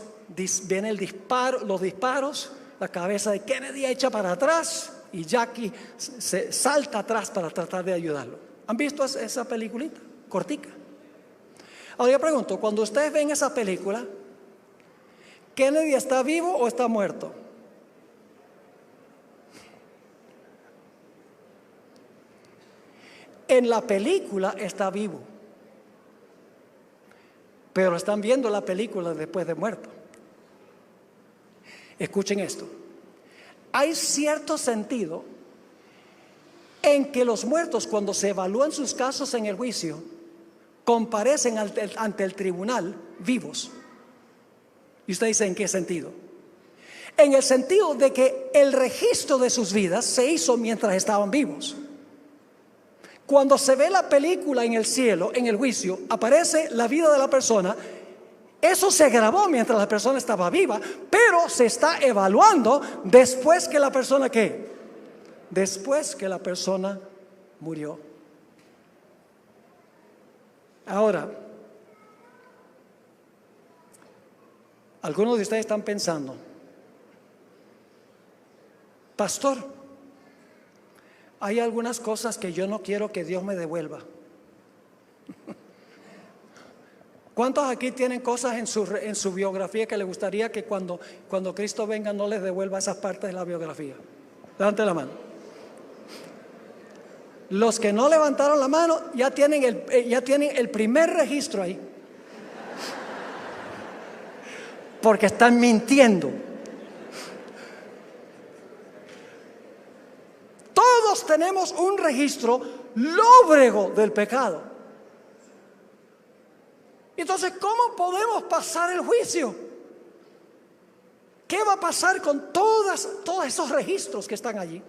viene el disparo, los disparos, la cabeza de Kennedy echa para atrás y Jackie se salta atrás para tratar de ayudarlo. ¿Han visto esa peliculita cortica? Ahora yo pregunto, cuando ustedes ven esa película, ¿Kennedy está vivo o está muerto? En la película está vivo, pero están viendo la película después de muerto. Escuchen esto. Hay cierto sentido en que los muertos, cuando se evalúan sus casos en el juicio, comparecen ante el tribunal vivos. Y usted dice, ¿en qué sentido? En el sentido de que el registro de sus vidas se hizo mientras estaban vivos. Cuando se ve la película en el cielo, en el juicio, aparece la vida de la persona. Eso se grabó mientras la persona estaba viva, pero se está evaluando después que la persona, ¿qué? Después que la persona murió. Ahora, algunos de ustedes están pensando, pastor, hay algunas cosas que yo no quiero que Dios me devuelva. ¿Cuántos aquí tienen cosas en su biografía que les gustaría que cuando Cristo venga no les devuelva esas partes de la biografía? Levante la mano. Los que no levantaron la mano ya tienen el primer registro ahí. Porque están mintiendo. Todos tenemos un registro lóbrego del pecado. Entonces, ¿cómo podemos pasar el juicio? ¿Qué va a pasar con todos esos registros que están allí?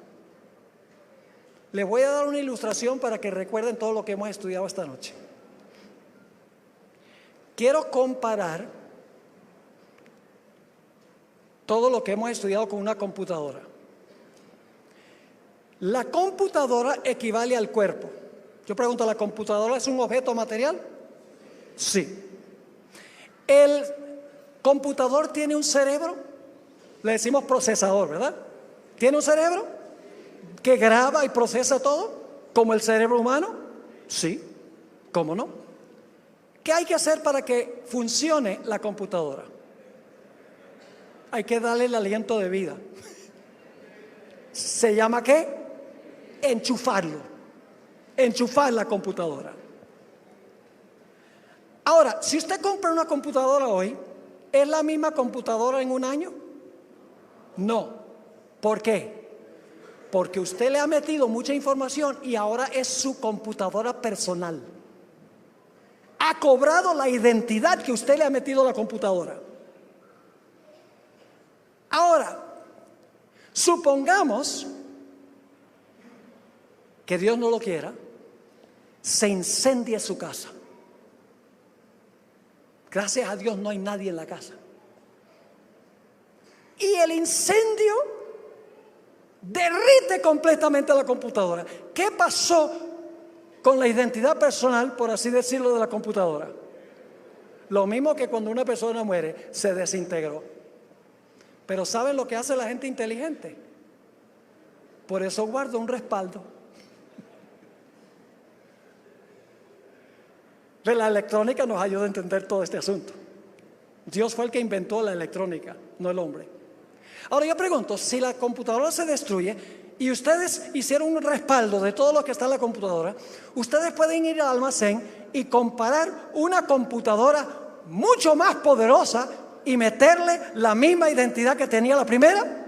Les voy a dar una ilustración para que recuerden todo lo que hemos estudiado esta noche. Quiero comparar todo lo que hemos estudiado con una computadora. La computadora equivale al cuerpo. Yo pregunto, ¿la computadora es un objeto material? Sí. ¿El computador tiene un cerebro? Le decimos procesador, ¿verdad? ¿Tiene un cerebro que graba y procesa todo como el cerebro humano? Sí. ¿Cómo no? ¿Qué hay que hacer para que funcione la computadora? Hay que darle el aliento de vida. ¿Se llama qué? Enchufarlo. Enchufar la computadora. Ahora, si usted compra una computadora hoy, ¿es la misma computadora en un año? No. ¿Por qué? Porque usted le ha metido mucha información y ahora es su computadora personal. Ha cobrado la identidad que usted le ha metido a la computadora. Ahora, supongamos que Dios no lo quiera, se incendie su casa. Gracias a Dios no hay nadie en la casa. Y el incendio derrite completamente la computadora. ¿Qué pasó con la identidad personal, por así decirlo, de la computadora? Lo mismo que cuando una persona muere, se desintegró. Pero ¿saben lo que hace la gente inteligente? Por eso guarda un respaldo. La electrónica nos ayuda a entender todo este asunto. Dios fue el que inventó la electrónica, no el hombre. Ahora yo pregunto, si la computadora se destruye y ustedes hicieron un respaldo de todo lo que está en la computadora, ustedes pueden ir al almacén y comparar una computadora mucho más poderosa y meterle la misma identidad que tenía la primera.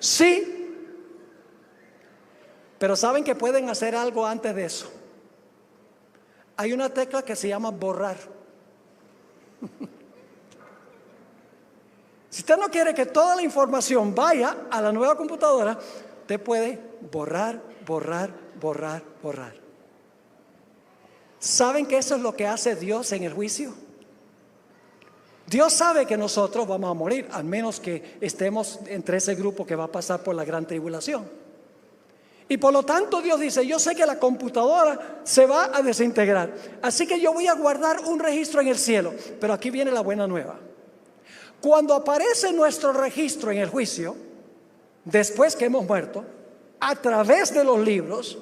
Sí. Pero ¿saben que pueden hacer algo antes de eso? Hay una tecla que se llama borrar. Si usted no quiere que toda la información vaya a la nueva computadora, usted puede borrar, borrar, borrar, borrar. ¿Saben que eso es lo que hace Dios en el juicio? Dios sabe que nosotros vamos a morir, al menos que estemos entre ese grupo que va a pasar por la gran tribulación. Y por lo tanto Dios dice, yo sé que la computadora se va a desintegrar, así que yo voy a guardar un registro en el cielo. Pero aquí viene la buena nueva. Cuando aparece nuestro registro en el juicio, después que hemos muerto, a través de los libros,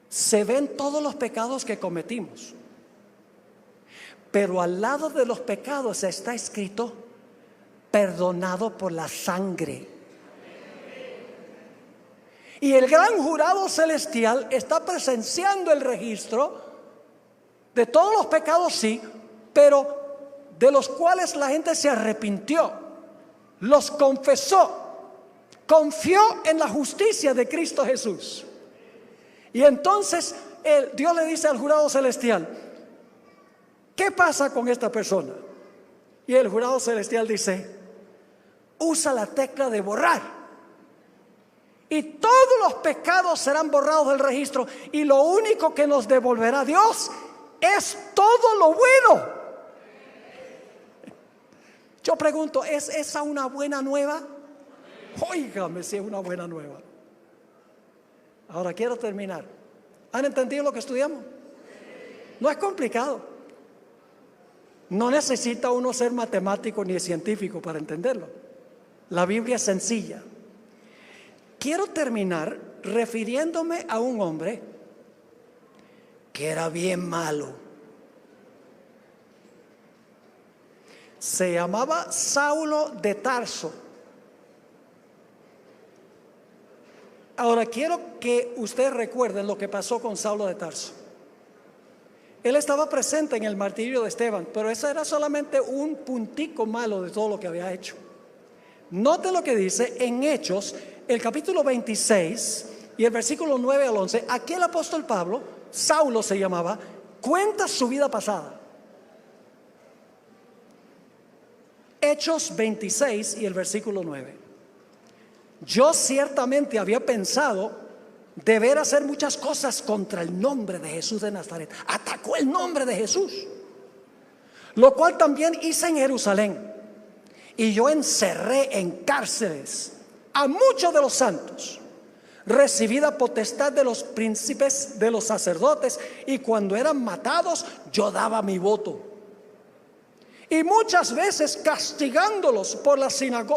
se ven todos los pecados que cometimos. Pero al lado de los pecados está escrito, perdonado por la sangre. Y el gran jurado celestial está presenciando el registro de todos los pecados, sí, pero de los cuales la gente se arrepintió, los confesó, confió en la justicia de Cristo Jesús. Y entonces Dios le dice al jurado celestial, ¿qué pasa con esta persona? Y el jurado celestial dice, usa la tecla de borrar. Y todos los pecados serán borrados del registro. Y lo único que nos devolverá Dios es todo lo bueno. Yo pregunto, ¿es esa una buena nueva? Óigame si es una buena nueva. Ahora quiero terminar. ¿Han entendido lo que estudiamos? No es complicado. No necesita uno ser matemático ni científico para entenderlo. La Biblia es sencilla. Quiero terminar refiriéndome a un hombre que era bien malo. Se llamaba Saulo de Tarso. Ahora quiero que ustedes recuerden lo que pasó con Saulo de Tarso. Él estaba presente en el martirio de Esteban, pero ese era solamente un puntico malo de todo lo que había hecho. Noten lo que dice en Hechos, el capítulo 26 y el versículo 9 al 11. Aquí el apóstol Pablo, Saulo se llamaba, cuenta su vida pasada. Hechos 26 y el versículo 9. Yo ciertamente había pensado deber hacer muchas cosas contra el nombre de Jesús de Nazaret. Atacó el nombre de Jesús, lo cual también hice en Jerusalén. Y yo encerré en cárceles a muchos de los santos, recibida potestad de los príncipes, de los sacerdotes, y cuando eran matados yo daba mi voto. Y muchas veces castigándolos por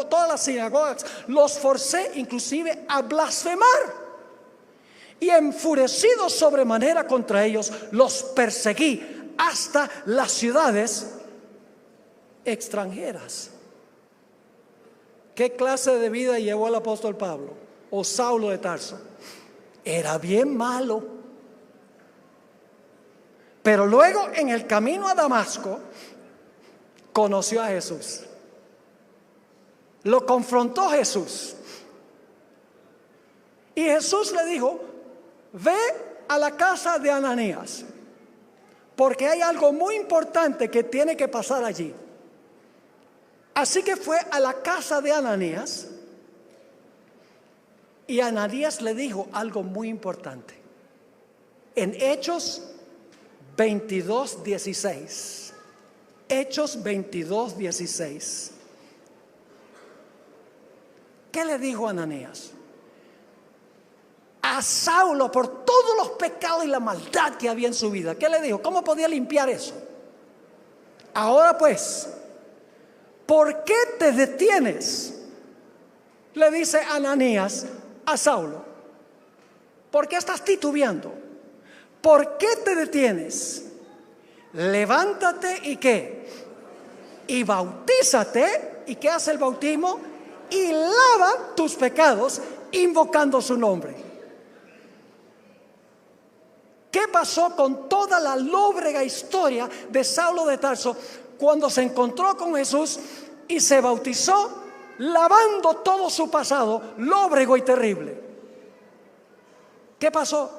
todas las sinagogas, los forcé inclusive a blasfemar. Y enfurecido sobremanera contra ellos, los perseguí hasta las ciudades extranjeras. ¿Qué clase de vida llevó el apóstol Pablo o Saulo de Tarso? Era bien malo. Pero luego en el camino a Damasco conoció a Jesús. Lo confrontó Jesús. Y Jesús le dijo, ve a la casa de Ananías, porque hay algo muy importante que tiene que pasar allí. Así que fue a la casa de Ananías, y Ananías le dijo algo muy importante. En Hechos 22:16. Hechos 22:16. ¿Qué le dijo Ananías? A Saulo, por todos los pecados y la maldad que había en su vida. ¿Qué le dijo? ¿Cómo podía limpiar eso? Ahora pues, ¿por qué te detienes? Le dice Ananías a Saulo. ¿Por qué estás titubeando? ¿Por qué te detienes? Levántate y ¿qué? Y bautízate. ¿Y qué hace el bautismo? Y lava tus pecados invocando su nombre. ¿Qué pasó con toda la lóbrega historia de Saulo de Tarso cuando se encontró con Jesús y se bautizó, lavando todo su pasado lóbrego y terrible? ¿Qué pasó?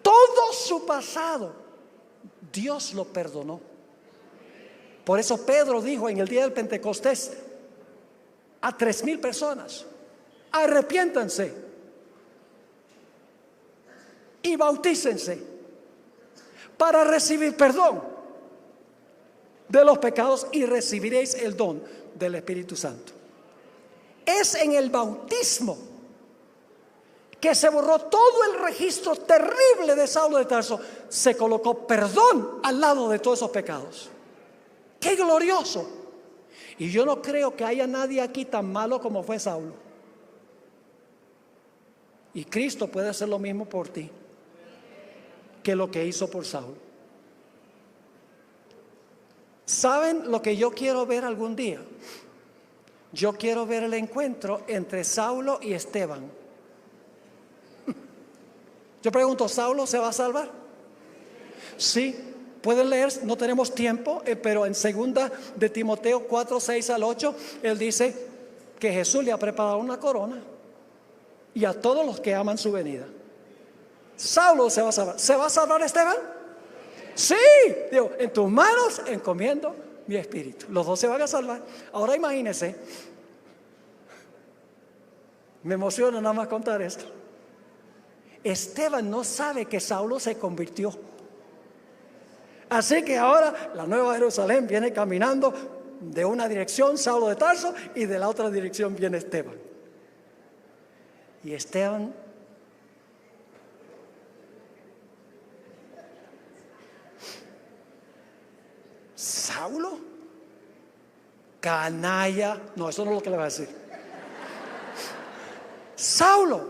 Todo su pasado Dios lo perdonó. Por eso Pedro dijo en el día del Pentecostés a 3,000 personas: arrepiéntanse y bautícense para recibir perdón de los pecados y recibiréis el don del Espíritu Santo. Es en el bautismo que se borró todo el registro terrible de Saulo de Tarso. Se colocó perdón al lado de todos esos pecados. ¡Qué glorioso! Y yo no creo que haya nadie aquí tan malo como fue Saulo. Y Cristo puede hacer lo mismo por ti que lo que hizo por Saulo. ¿Saben lo que yo quiero ver algún día? Yo quiero ver el encuentro entre Saulo y Esteban. Yo pregunto, ¿Saulo se va a salvar? Sí, pueden leer, no tenemos tiempo, pero en 2 de Timoteo 4, 6 al 8, él dice que Jesús le ha preparado una corona y a todos los que aman su venida. Saulo se va a salvar. ¿Se va a salvar Esteban? Sí, digo, en tus manos encomiendo mi espíritu. Los dos se van a salvar. Ahora imagínense, me emociona nada más contar esto. Esteban no sabe que Saulo se convirtió. Así que ahora la Nueva Jerusalén viene caminando de una dirección, Saulo de Tarso, y de la otra dirección viene Esteban. Y Esteban, ¿Saulo? Canalla. No, eso no es lo que le va a decir. Saulo,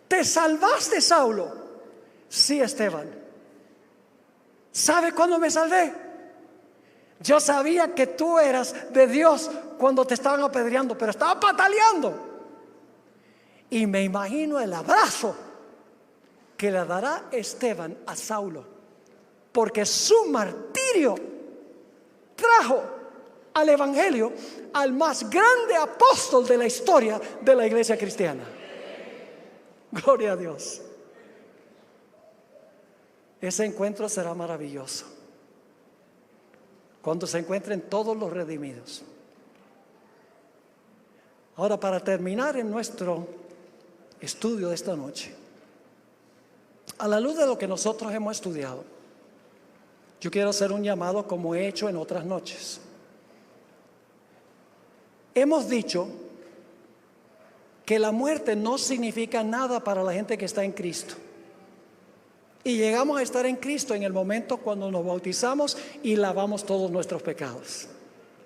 ¿te salvaste, Saulo? Sí, Esteban. ¿Sabe cuándo me salvé? Yo sabía que tú eras de Dios cuando te estaban apedreando, pero estaba pataleando. Y me imagino el abrazo que le dará Esteban a Saulo, porque su martirio trajo al evangelio al más grande apóstol de la historia de la iglesia cristiana. Gloria a Dios. Ese encuentro será maravilloso cuando se encuentren todos los redimidos. Ahora, para terminar en nuestro estudio de esta noche, a la luz de lo que nosotros hemos estudiado, yo quiero hacer un llamado como he hecho en otras noches. Hemos dicho que la muerte no significa nada para la gente que está en Cristo. Y llegamos a estar en Cristo en el momento cuando nos bautizamos y lavamos todos nuestros pecados.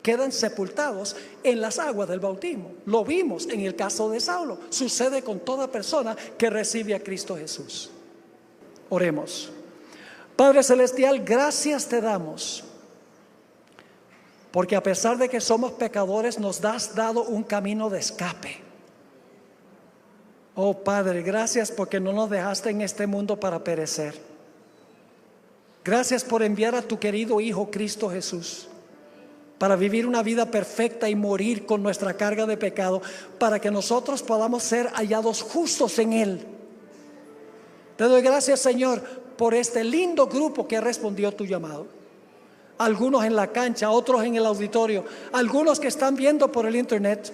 Quedan sepultados en las aguas del bautismo. Lo vimos en el caso de Saulo. Sucede con toda persona que recibe a Cristo Jesús. Oremos. Padre Celestial, gracias te damos, porque a pesar de que somos pecadores, nos has dado un camino de escape. Oh Padre, gracias porque no nos dejaste en este mundo para perecer. Gracias por enviar a tu querido Hijo Cristo Jesús para vivir una vida perfecta y morir con nuestra carga de pecado, para que nosotros podamos ser hallados justos en Él. Te doy gracias, Señor, por este lindo grupo que respondió a tu llamado. Algunos en la cancha, otros en el auditorio, algunos que están viendo por el internet.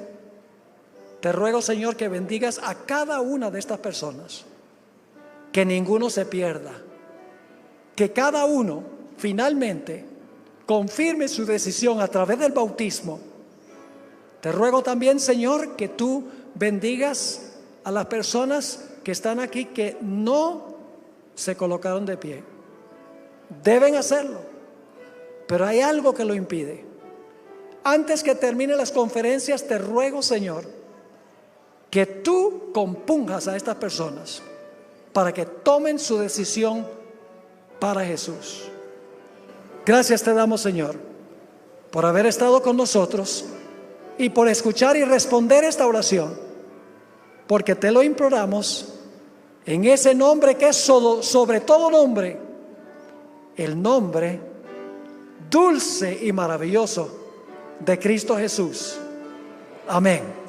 Te ruego, Señor, que bendigas a cada una de estas personas, que ninguno se pierda, que cada uno finalmente confirme su decisión a través del bautismo. Te ruego también, Señor, que tú bendigas a las personas que están aquí que no se colocaron de pie. Deben hacerlo, pero hay algo que lo impide. Antes que terminen las conferencias, te ruego, Señor, que tú compunjas a estas personas para que tomen su decisión para Jesús. Gracias te damos, Señor, por haber estado con nosotros y por escuchar y responder esta oración, porque te lo imploramos en ese nombre que es sobre todo nombre, el nombre dulce y maravilloso de Cristo Jesús. Amén.